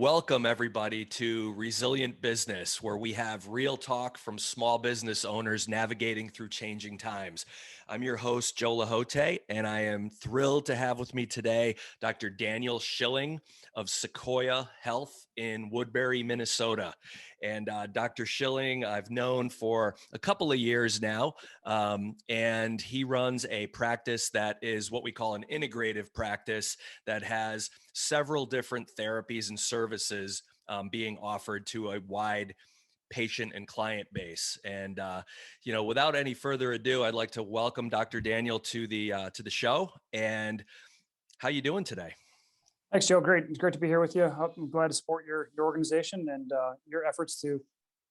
Welcome, everybody, to Resilient Business, where we have real talk from small business owners navigating through changing times. I'm your host, Joe Lahote, and I am thrilled to have with me today Dr. Daniel Schilling of Secoya Health in Woodbury, Minnesota. And Dr. Schilling, I've known for a couple of years now, and he runs a practice that is what we call an integrative practice that has several different therapies and services being offered to a wide patient and client base. And without any further ado, I'd like to welcome Dr. Daniel to the show. And how you doing today? Thanks, Joe. Great. It's great to be here with you. I'm glad to support your organization and your efforts to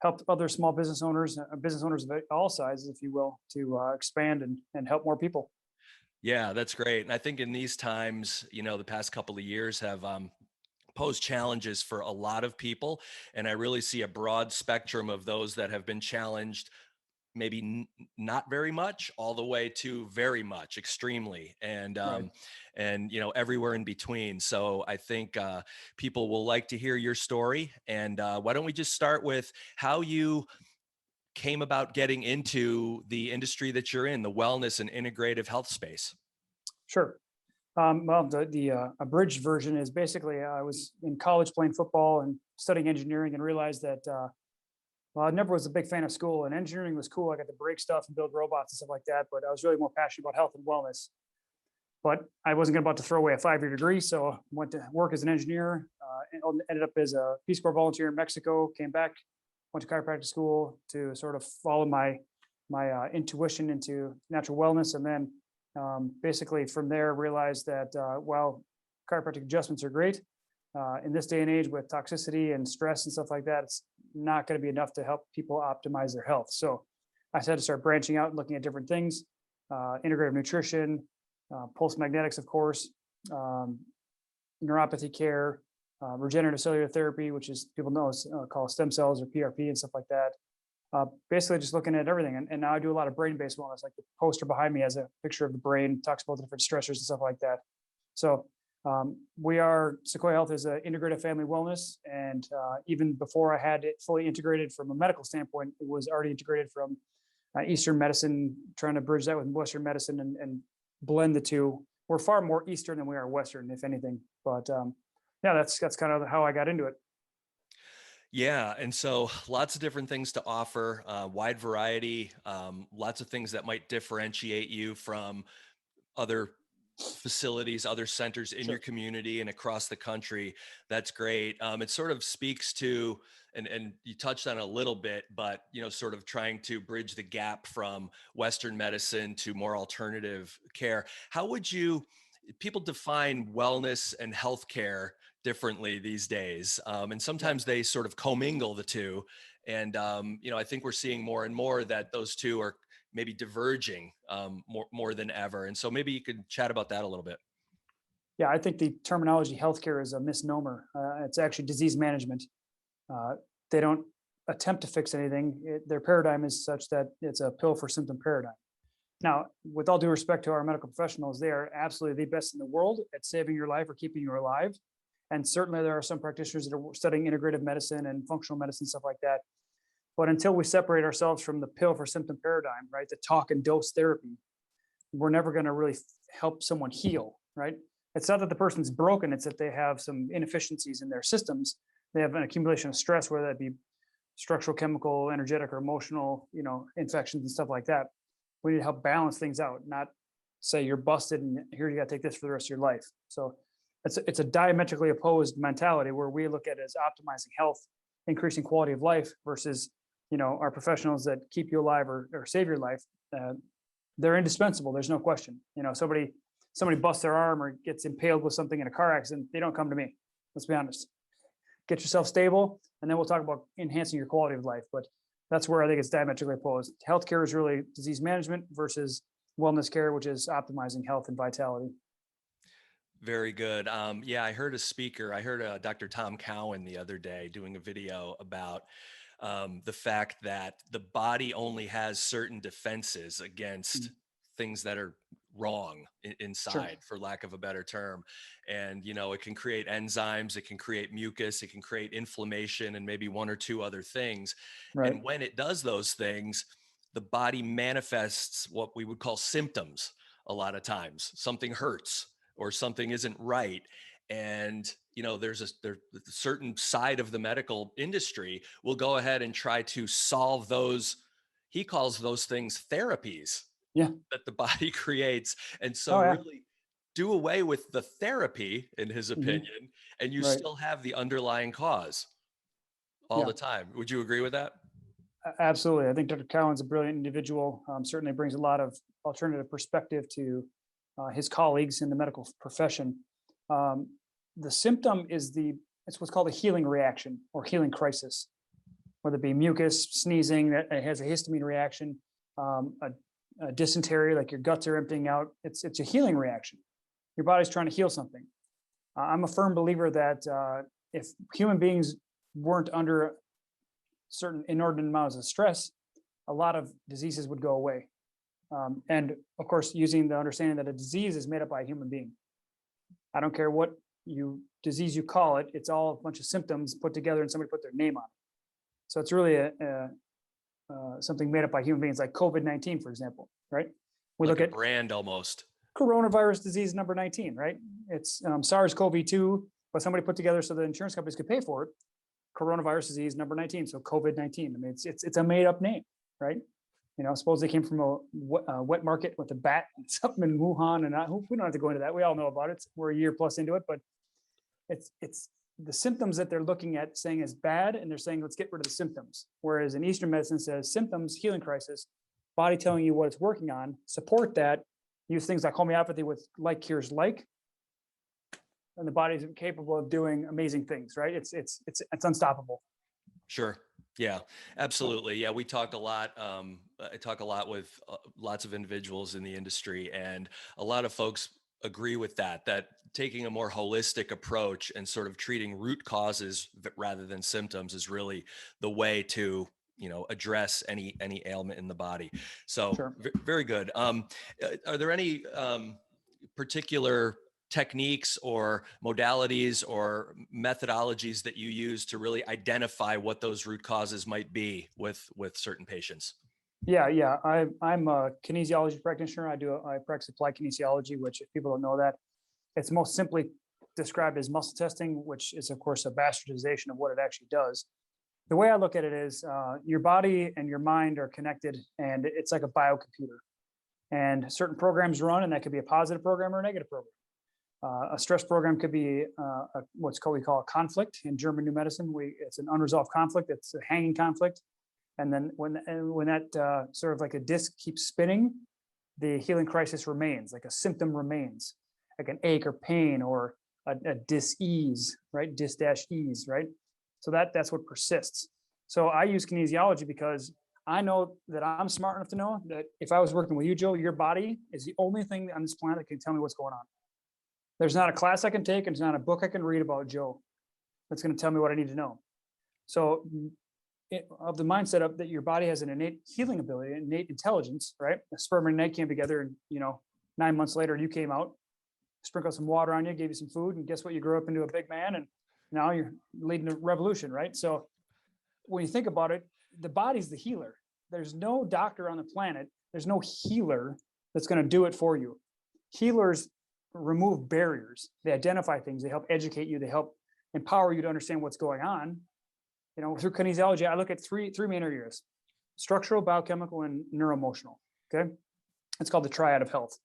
help other small business owners of all sizes, if you will, to expand and help more people. Yeah, that's great. And I think in these times, the past couple of years have posed challenges for a lot of people. And I really see a broad spectrum of those that have been challenged, maybe not very much, all the way to very much, extremely, and Right. everywhere in between. So I think people will like to hear your story. And why don't we just start with how you came about getting into the industry that you're in, the wellness and integrative health space? Sure. Well, the abridged version is basically I was in college playing football and studying engineering and realized that well, I never was a big fan of school, and engineering was cool. I got to break stuff and build robots and stuff like that, but I was really more passionate about health and wellness. But I wasn't about to throw away a 5-year degree, so I went to work as an engineer. And ended up as a Peace Corps volunteer in Mexico. Came back, went to chiropractic school to sort of follow my intuition into natural wellness, and then basically from there realized that while chiropractic adjustments are great, in this day and age with toxicity and stress and stuff like that, it's not going to be enough to help people optimize their health. So I had to start branching out and looking at different things, integrative nutrition, pulse magnetics, of course, neuropathy care, regenerative cellular therapy, which is people know is called stem cells or PRP and stuff like that. Basically just looking at everything. And now I do a lot of brain-based wellness, like the poster behind me has a picture of the brain, talks about the different stressors and stuff like that. So Secoya Health is an integrative family wellness. And even before I had it fully integrated from a medical standpoint, it was already integrated from Eastern medicine, trying to bridge that with Western medicine and blend the two. We're far more Eastern than we are Western, if anything. But yeah, that's kind of how I got into it. Yeah, and so lots of different things to offer, wide variety, lots of things that might differentiate you from other facilities, other centers in your Sure. community and across the country. That's great. It sort of speaks to, and you touched on it a little bit, but sort of trying to bridge the gap from Western medicine to more alternative care. How would people define wellness and healthcare differently these days? And Right. sometimes they sort of commingle the two. And, I think we're seeing more and more that those two are maybe diverging more than ever. And so maybe you could chat about that a little bit. Yeah, I think the terminology healthcare is a misnomer. It's actually disease management. Uh, they don't attempt to fix anything. Their paradigm is such that it's a pill for symptom paradigm. Now, with all due respect to our medical professionals, they are absolutely the best in the world at saving your life or keeping you alive. And certainly there are some practitioners that are studying integrative medicine and functional medicine, stuff like that. But until we separate ourselves from the pill for symptom paradigm, right, the talk and dose therapy, we're never going to really help someone heal, right? It's not that the person's broken, it's that they have some inefficiencies in their systems. They have an accumulation of stress, whether that be structural, chemical, energetic, or emotional, infections and stuff like that. We need to help balance things out, not say you're busted and here you got to take this for the rest of your life. So it's a diametrically opposed mentality where we look at it as optimizing health, increasing quality of life versus, our professionals that keep you alive or save your life. They're indispensable. There's no question. Somebody busts their arm or gets impaled with something in a car accident, they don't come to me. Let's be honest. Get yourself stable, and then we'll talk about enhancing your quality of life. But that's where I think it's diametrically opposed. Healthcare is really disease management versus wellness care, which is optimizing health and vitality. Very good. Yeah, I heard a speaker. I heard Dr. Tom Cowan the other day doing a video about the fact that the body only has certain defenses against Mhm. things that are wrong Sure. inside, for lack of a better term. And, it can create enzymes, it can create mucus, it can create inflammation, and maybe one or two other things. Right. And when it does those things, the body manifests what we would call symptoms. A lot of times something hurts or something isn't right. And there's a certain side of the medical industry will go ahead and try to solve those. He calls those things therapies Yeah. that the body creates. And so Oh yeah. really do away with the therapy, in his Hmm. opinion, and you Right. still have the underlying cause all Yeah. the time. Would you agree with that? Absolutely. I think Dr. Cowan's a brilliant individual. Certainly brings a lot of alternative perspective to his colleagues in the medical profession. Um, the symptom is it's what's called a healing reaction or healing crisis, whether it be mucus, sneezing that has a histamine reaction, a dysentery, like your guts are emptying out. It's a healing reaction. Your body's trying to heal something. I'm a firm believer that if human beings weren't under certain inordinate amounts of stress, a lot of diseases would go away. And of course, using the understanding that a disease is made up by a human being. I don't care what disease you call it; it's all a bunch of symptoms put together, and somebody put their name on it. So it's really something made up by human beings, like COVID-19, for example. Right? We Like look a at brand almost. coronavirus disease number 19. Right? It's SARS-CoV-2, but somebody put together so the insurance companies could pay for it. Coronavirus disease number 19, so COVID-19. I mean, it's a made up name, right? Suppose they came from a wet market with a bat and something in Wuhan, and we don't have to go into that. We all know about it. We're a year plus into it, but it's the symptoms that they're looking at saying is bad, and they're saying let's get rid of the symptoms. Whereas in Eastern medicine says symptoms, healing crisis, body telling you what it's working on, support that, use things like homeopathy with like cures like, and the body is capable of doing amazing things, right? It's unstoppable. Sure. Yeah, absolutely. Yeah, we talk a lot. I talk a lot with lots of individuals in the industry, and a lot of folks agree with that taking a more holistic approach and sort of treating root causes rather than symptoms is really the way to address any ailment in the body. So Sure. very good. Are there any particular techniques or modalities or methodologies that you use to really identify what those root causes might be with certain patients? Yeah. I'm a kinesiology practitioner. I practice applied kinesiology, which, if people don't know that, it's most simply described as muscle testing, which is of course a bastardization of what it actually does. The way I look at it is your body and your mind are connected, and it's like a biocomputer. And certain programs run, and that could be a positive program or a negative program. A stress program could be we call a conflict in German New Medicine. It's an unresolved conflict. It's a hanging conflict. And then when that sort of like a disc keeps spinning, the healing crisis remains, like a symptom remains, like an ache or pain or a dis-ease, right? Dis-ease, right? So that's what persists. So I use kinesiology because I know that I'm smart enough to know that if I was working with you, Joe, your body is the only thing on this planet that can tell me what's going on. There's not a class I can take, and there's not a book I can read about Joe that's going to tell me what I need to know. So of the mindset of that your body has an innate healing ability, innate intelligence, right? A sperm and an egg came together, and 9 months later you came out, sprinkled some water on you, gave you some food, and guess what? You grew up into a big man, and now you're leading a revolution, right? So when you think about it, the body's the healer. There's no doctor on the planet, there's no healer that's going to do it for you. Healers remove barriers. They identify things. They help educate you. They help empower you to understand what's going on. Through kinesiology, I look at three main areas: structural, biochemical, and neuroemotional. Okay, it's called the triad of health.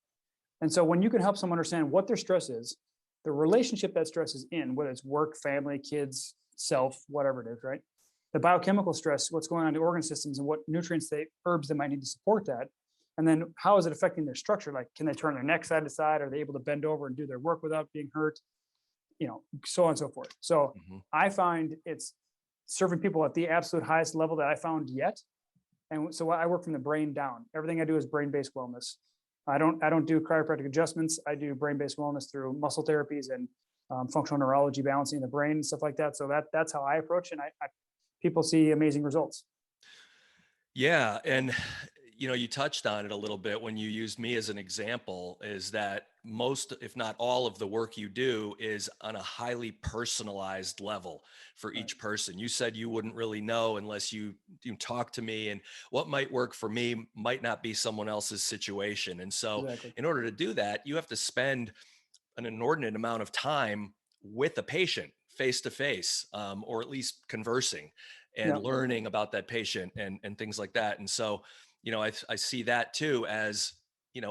And so when you can help someone understand what their stress is, the relationship that stress is in, whether it's work, family, kids, self, whatever it is, right? The biochemical stress, what's going on in the organ systems, and what nutrients, herbs they might need to support that. And then how is it affecting their structure? Like, can they turn their neck side to side? Are they able to bend over and do their work without being hurt? So on and so forth. So I find it's serving people at the absolute highest level that I found yet. And so I work from the brain down. Everything I do is brain-based wellness. I don't do chiropractic adjustments. I do brain-based wellness through muscle therapies and functional neurology, balancing the brain and stuff like that. So that's how I approach it. And people see amazing results. Yeah. And you touched on it a little bit when you used me as an example, is that most, if not all of the work you do is on a highly personalized level for Right. each person. You said you wouldn't really know unless you talk to me, and what might work for me might not be someone else's situation. And so Exactly. in order to do that, you have to spend an inordinate amount of time with a patient face to face, or at least conversing and Yeah. learning about that patient and things like that. And so, I see that too as,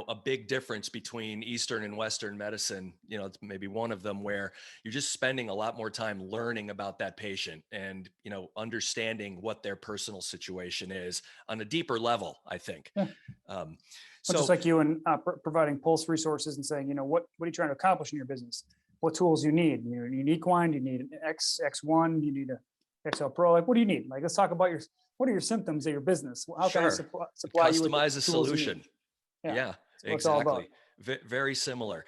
a big difference between Eastern and Western medicine. It's maybe one of them where you're just spending a lot more time learning about that patient and, understanding what their personal situation is on a deeper level, I think. Yeah. Um, But just so like you and providing Pulse resources and saying, what are you trying to accomplish in your business? What tools you need? You need equine, you need an X1, you need a XL Pro. Like, what do you need? Like, let's talk about what are your symptoms of your business? How can I sure, supply you with the customize a tools you need? solution. Yeah, Yeah, that's what it's all about. exactly. Very similar.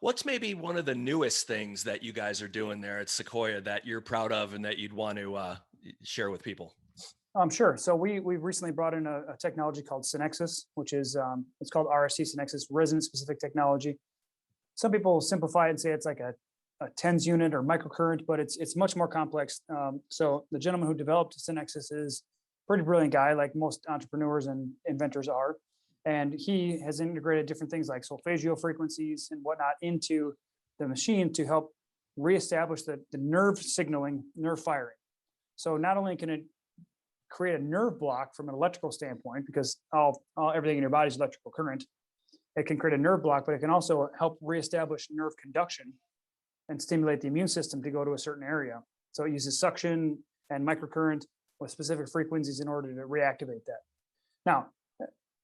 What's maybe one of the newest things that you guys are doing there at Sequoia that you're proud of and that you'd want to share with people? Sure. So we've recently brought in a technology called Synexus, which is it's called RST Synexus, resonance specific technology. Some people simplify it and say it's like a TENS unit or microcurrent, but it's much more complex. So the gentleman who developed Synexus is a pretty brilliant guy, like most entrepreneurs and inventors are. And he has integrated different things like solfeggio frequencies and whatnot into the machine to help reestablish the nerve signaling, nerve firing. So not only can it create a nerve block from an electrical standpoint, because everything in your body is electrical current, it can create a nerve block, but it can also help reestablish nerve conduction and stimulate the immune system to go to a certain area. So it uses suction and microcurrent with specific frequencies in order to reactivate that. Now,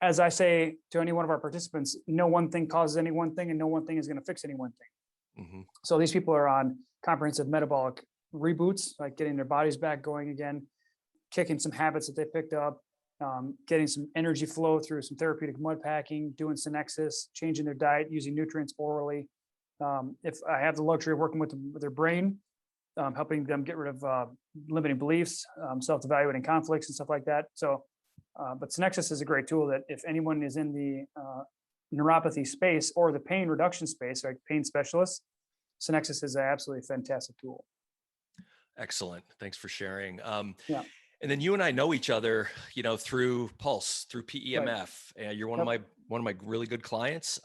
as I say to any one of our participants, no one thing causes any one thing, and no one thing is going to fix any one thing. Mm-hmm. So these people are on comprehensive metabolic reboots, like getting their bodies back going again, kicking some habits that they picked up, getting some energy flow through some therapeutic mud packing, doing Synexus, changing their diet, using nutrients orally. If I have the luxury of working with their brain, helping them get rid of limiting beliefs, self-evaluating conflicts and stuff like that. So, but Synexus is a great tool that if anyone is in the neuropathy space or the pain reduction space, like pain specialists, Synexus is an absolutely fantastic tool. Excellent. Thanks for sharing. Yeah. And then you and I know each other, through Pulse, through PEMF. Right. You're Yep. one of my really good clients.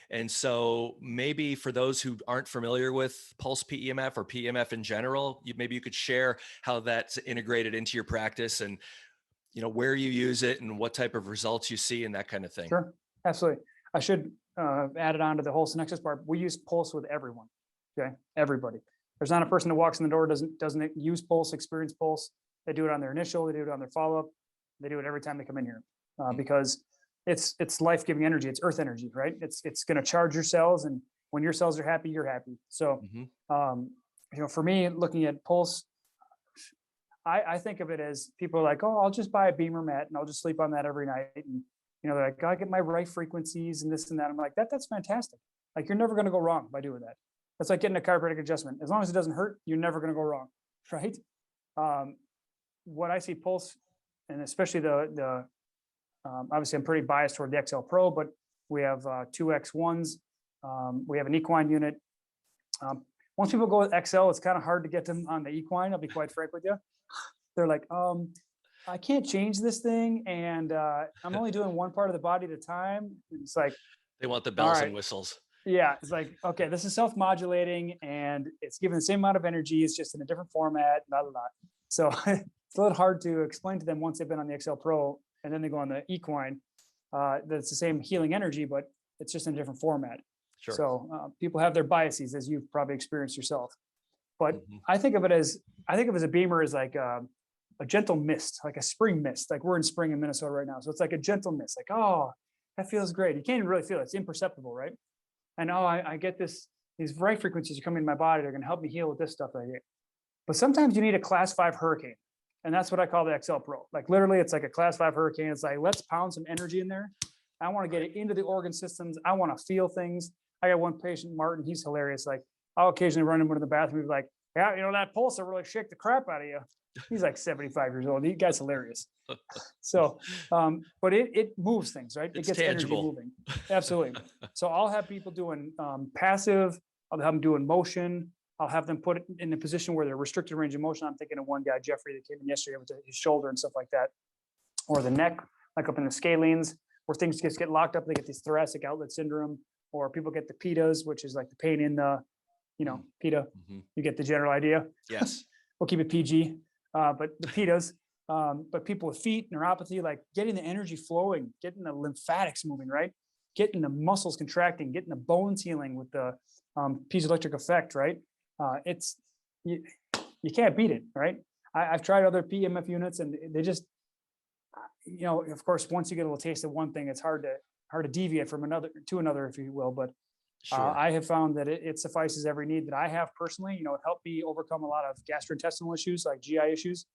And so maybe for those who aren't familiar with Pulse PEMF or PEMF in general, maybe you could share how that's integrated into your practice and, where you use it and what type of results you see and that kind of thing. Sure. Absolutely. I should add it on to the whole Synexus part. We use Pulse with everyone. Okay. Everybody. There's not a person that walks in the door doesn't use Pulse, experience Pulse. They do it on their initial, they do it on their follow-up. They do it every time they come in here because it's life-giving energy. It's earth energy, right? It's going to charge your cells, and when your cells are happy, you're happy. So, for me, looking at Pulse, I think of it as people are like, oh, I'll just buy a Beamer mat and I'll just sleep on that every night. And, they're like, I get my right frequencies and this and that. I'm like, that's fantastic. Like, you're never going to go wrong by doing that. That's like getting a chiropractic adjustment. As long as it doesn't hurt, you're never going to go wrong, right? What I see Pulse, and especially the obviously I'm pretty biased toward the XL Pro, but we have two X1s. We have an equine unit. Once people go with XL, it's kind of hard to get them on the equine. I'll be quite frank with you. They're like, I can't change this thing, and I'm only doing one part of the body at a time. It's like, they want the bells and whistles. Yeah, it's like, okay, this is self-modulating and it's giving the same amount of energy. It's just in a different format, blah, blah, blah. So it's a little hard to explain to them once they've been on the XL Pro and then they go on the equine. That it's the same healing energy, but it's just in a different format. Sure. So people have their biases, as you've probably experienced yourself. But I think of it as a Beamer as like a gentle mist, like a spring mist. Like we're in spring in Minnesota right now, so it's like a gentle mist. Like, oh, that feels great. You can't even really feel it; it's imperceptible, right? And I get these bright frequencies are coming in my body. They're going to help me heal with this stuff right here. But sometimes you need a class 5 hurricane. And that's what I call the XL Pro. Like literally it's like a class 5 hurricane. It's like, let's pound some energy in there. I want to get it into the organ systems. I want to feel things. I got one patient, Martin, he's hilarious. Like I'll occasionally run into the bathroom and be like, yeah, that pulse will really shake the crap out of you. He's like 75 years old. He guy's hilarious. So, but it moves things, right? It's It gets energy tangible. moving. Absolutely. So I'll have people doing passive. I'll have them doing motion. I'll have them put it in a position where they're restricted range of motion. I'm thinking of one guy, Jeffrey, that came in yesterday with his shoulder and stuff like that, or the neck, like up in the scalenes, where things just get locked up. They get this thoracic outlet syndrome, or people get the PITAs, which is like the pain in the, PITA. Mm-hmm. You get the general idea. Yes. We'll keep it PG, but the PITAs. But people with feet neuropathy, like getting the energy flowing, getting the lymphatics moving, right? Getting the muscles contracting, getting the bones healing with the piezoelectric effect, right? You can't beat it, right? I've tried other PEMF units, and they just, of course, once you get a little taste of one thing, it's hard to deviate from another, if you will. But Sure. I have found that it suffices every need that I have personally. It helped me overcome a lot of gastrointestinal issues, like GI issues.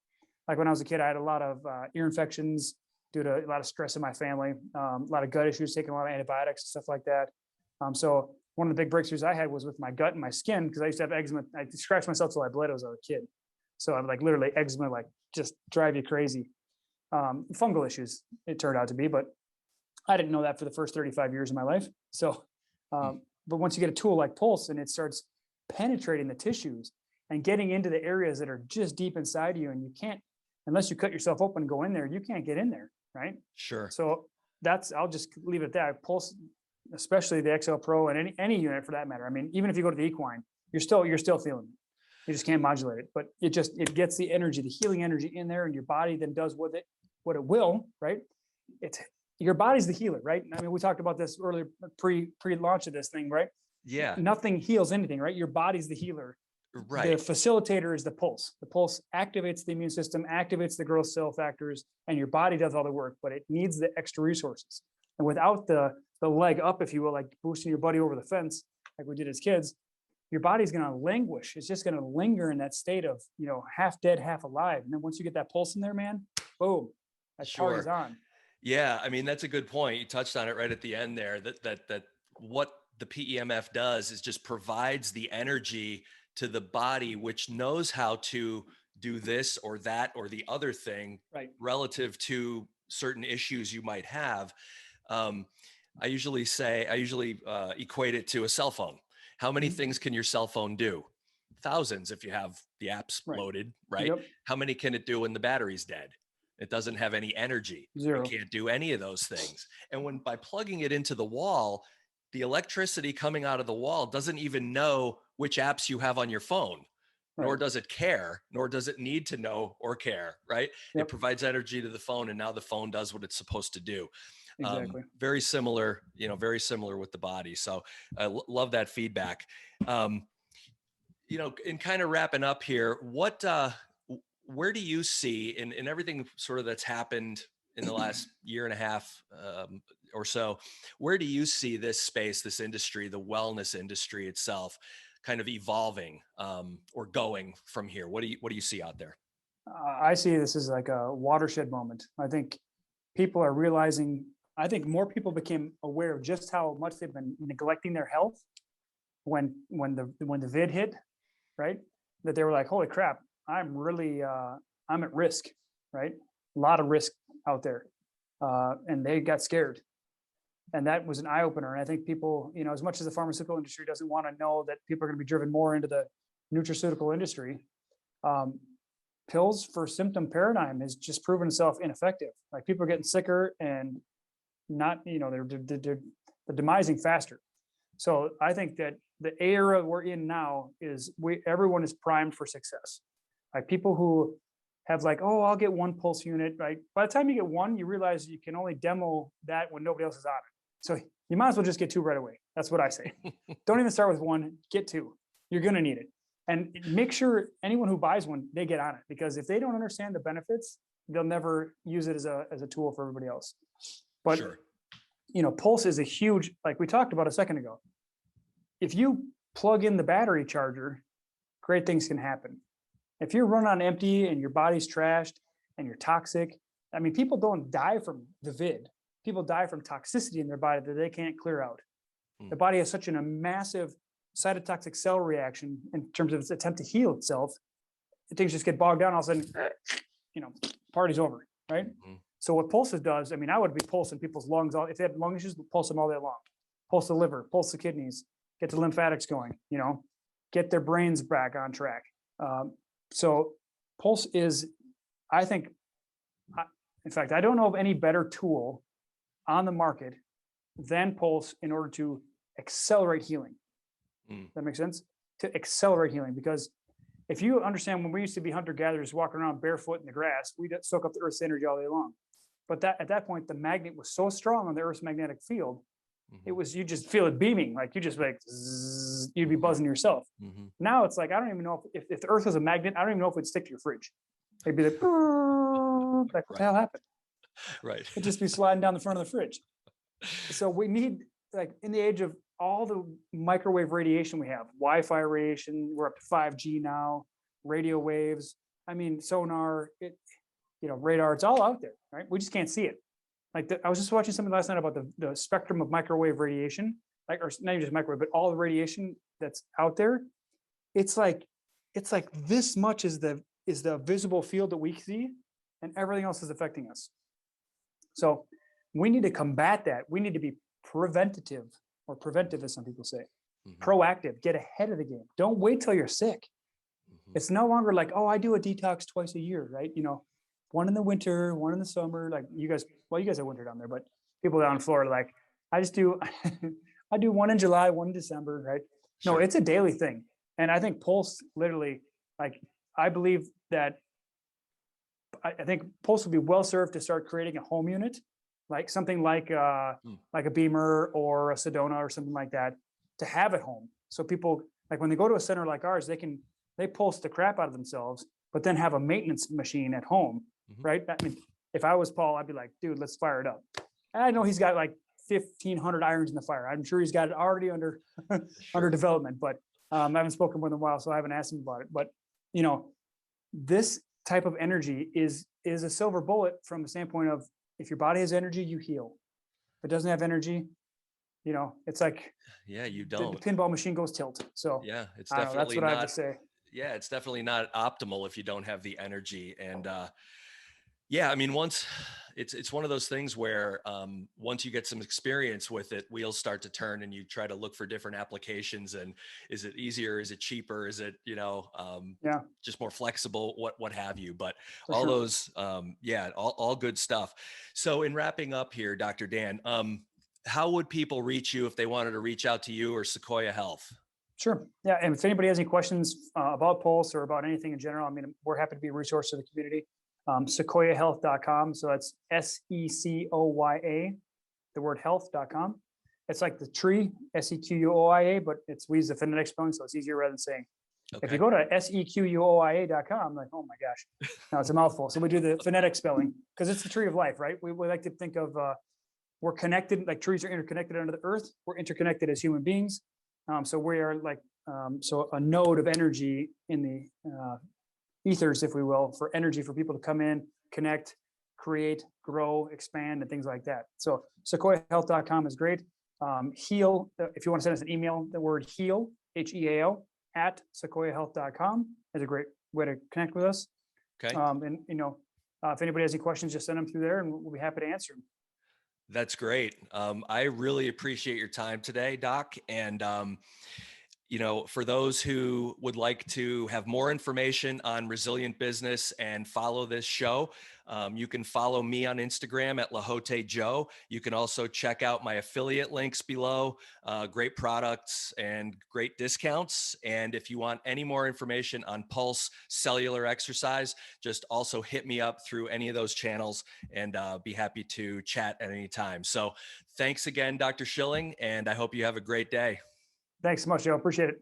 Like when I was a kid, I had a lot of ear infections due to a lot of stress in my family, a lot of gut issues, taking a lot of antibiotics and stuff like that. So one of the big breakthroughs I had was with my gut and my skin, because I used to have eczema. I scratched myself till I bled as I was a kid. So I'm like literally eczema, like just drive you crazy. Fungal issues, it turned out to be, but I didn't know that for the first 35 years of my life. So, but once you get a tool like Pulse and it starts penetrating the tissues and getting into the areas that are just deep inside you, and you can't, unless you cut yourself open and go in there, you can't get in there, right? Sure. So I'll just leave it at that. Pulse, especially the XL Pro and any unit for that matter. I mean, even if you go to the equine, you're still feeling it. You just can't modulate it, but it gets the energy, the healing energy in there, and your body then does with it what it will, right? Your body's the healer, right? I mean, we talked about this earlier, pre-launch of this thing, right? Yeah. Nothing heals anything, right? Your body's the healer. Right. The facilitator is the pulse. The pulse activates the immune system, activates the growth cell factors, and your body does all the work, but it needs the extra resources. And without the leg up, if you will, like boosting your buddy over the fence, like we did as kids, your body's going to languish. It's just going to linger in that state of, half dead, half alive. And then once you get that pulse in there, man, boom, that party's on. Yeah. I mean, that's a good point. You touched on it right at the end there, that what the PEMF does is just provides the energy to the body, which knows how to do this or that or the other thing, right, relative to certain issues you might have. I usually equate it to a cell phone. How many things can your cell phone do? Thousands if you have the apps loaded, right? Yep. How many can it do when the battery's dead? It doesn't have any energy. Zero. It can't do any of those things. And by plugging it into the wall, the electricity coming out of the wall doesn't even know which apps you have on your phone, nor does it care, nor does it need to know or care, right? Yep. It provides energy to the phone, and now the phone does what it's supposed to do. Exactly. Very similar with the body. So I love that feedback. In kind of wrapping up here, where do you see in everything sort of that's happened in the last year and a half or so, where do you see this space, this industry, the wellness industry itself kind of evolving or going from here? What do you see out there? I see this as like a watershed moment. I think people are realizing, I think more people became aware of just how much they've been neglecting their health when the vid hit, right? That they were like, holy crap, I'm really, I'm at risk, right? A lot of risk out there. And they got scared. And that was an eye opener. And I think people, as much as the pharmaceutical industry doesn't want to know that people are going to be driven more into the nutraceutical industry, pills for symptom paradigm has just proven itself ineffective. Like people are getting sicker and not, they're demising faster. So I think that the era we're in now is everyone is primed for success. Like people who have like, oh, I'll get one pulse unit, right? By the time you get one, you realize you can only demo that when nobody else is on it. So you might as well just get two right away. That's what I say. Don't even start with one, get two. You're going to need it. And make sure anyone who buys one, they get on it, because if they don't understand the benefits, they'll never use it as a tool for everybody else. But, sure. Pulse is a huge, like we talked about a second ago. If you plug in the battery charger, great things can happen. If you're run on empty and your body's trashed and you're toxic, I mean, people don't die from the vid. People die from toxicity in their body that they can't clear out. The body has such a massive cytotoxic cell reaction in terms of its attempt to heal itself, things just get bogged down. All of a sudden, party's over, right? Mhm. So what pulses does, I mean, I would be pulsing people's lungs. If they have lung issues, pulse them all day long. Pulse the liver, pulse the kidneys, get the lymphatics going, get their brains back on track. So pulse is, I think, in fact, I don't know of any better tool on the market than pulse in order to accelerate healing. That makes sense? To accelerate healing, because if you understand, when we used to be hunter-gatherers walking around barefoot in the grass, we'd soak up the Earth's energy all day long. But at that point, the magnet was so strong on the Earth's magnetic field, it was, you just feel it beaming, like you just like, zzz, you'd be buzzing yourself. Now it's like, I don't even know if the Earth was a magnet, I don't even know if it'd stick to your fridge. It'd be like, what the hell happened? Right. It'd just be sliding down the front of the fridge. So we need, like, in the age of all the microwave radiation we have, Wi-Fi radiation, we're up to 5G now, radio waves, I mean, sonar, radar, it's all out there, right? We just can't see it. Like, I was just watching something last night about the spectrum of microwave radiation, or not even just microwave, but all the radiation that's out there. It's like this much is the visible field that we see, and everything else is affecting us. So we need to combat that. We need to be preventative, or preventive, as some people say. Proactive, get ahead of the game. Don't wait till you're sick. It's no longer like, oh, I do a detox twice a year, right? One in the winter, one in the summer. Like you guys have winter down there, but people down in Florida, like, I just do, I do one in July, one in December, right? No, it's a daily thing. And I think Pulse literally, like, I believe that I think Pulse would be well served to start creating a home unit, like something like a Beamer or a Sedona or something like that, to have at home. So people, like, when they go to a center like ours, they pulse the crap out of themselves, but then have a maintenance machine at home, right? I mean, if I was Paul, I'd be like, dude, let's fire it up. And I know he's got like 1,500 irons in the fire. I'm sure he's got it already under development, but I haven't spoken with him in a while, so I haven't asked him about it. But this type of energy is a silver bullet from the standpoint of, if your body has energy, you heal. If it doesn't have energy, it's like, you don't. The pinball machine goes tilt. So it's definitely that's what I have to say. Yeah, it's definitely not optimal if you don't have the energy. And I mean, once it's one of those things where once you get some experience with it, wheels start to turn, and you try to look for different applications. And is it easier? Is it cheaper? Is it, just more flexible? What have you? But For all sure. those, all good stuff. So in wrapping up here, Dr. Dan, how would people reach you if they wanted to reach out to you or Secoya Health? Sure. Yeah. And if anybody has any questions about Pulse or about anything in general, I mean, we're happy to be a resource to the community. SecoyaHealth.com. So that's SECOYA, the word health.com. It's like the tree, SEQUOIA, but we use the phonetic spelling, so it's easier rather than saying. Okay. If you go to SEQUOIA.com, I'm like, oh my gosh, no, it's a mouthful. So we do the phonetic spelling because it's the tree of life, right? We like to think of we're connected, like trees are interconnected under the earth. We're interconnected as human beings. So we are like, so a node of energy in the ethers, if we will, for energy for people to come in, connect, create, grow, expand, and things like that. So SecoyaHealth.com is great. Heal, if you want to send us an email, the word heal, HEAL, at SecoyaHealth.com is a great way to connect with us. Okay. And if anybody has any questions, just send them through there, and we'll be happy to answer them. That's great. I really appreciate your time today, Doc. And, for those who would like to have more information on resilient business and follow this show, you can follow me on Instagram at Lahote Joe. You can also check out my affiliate links below, great products and great discounts. And if you want any more information on Pulse cellular exercise, just also hit me up through any of those channels, and be happy to chat at any time. So thanks again, Dr. Schilling, and I hope you have a great day. Thanks so much, Joe. Appreciate it.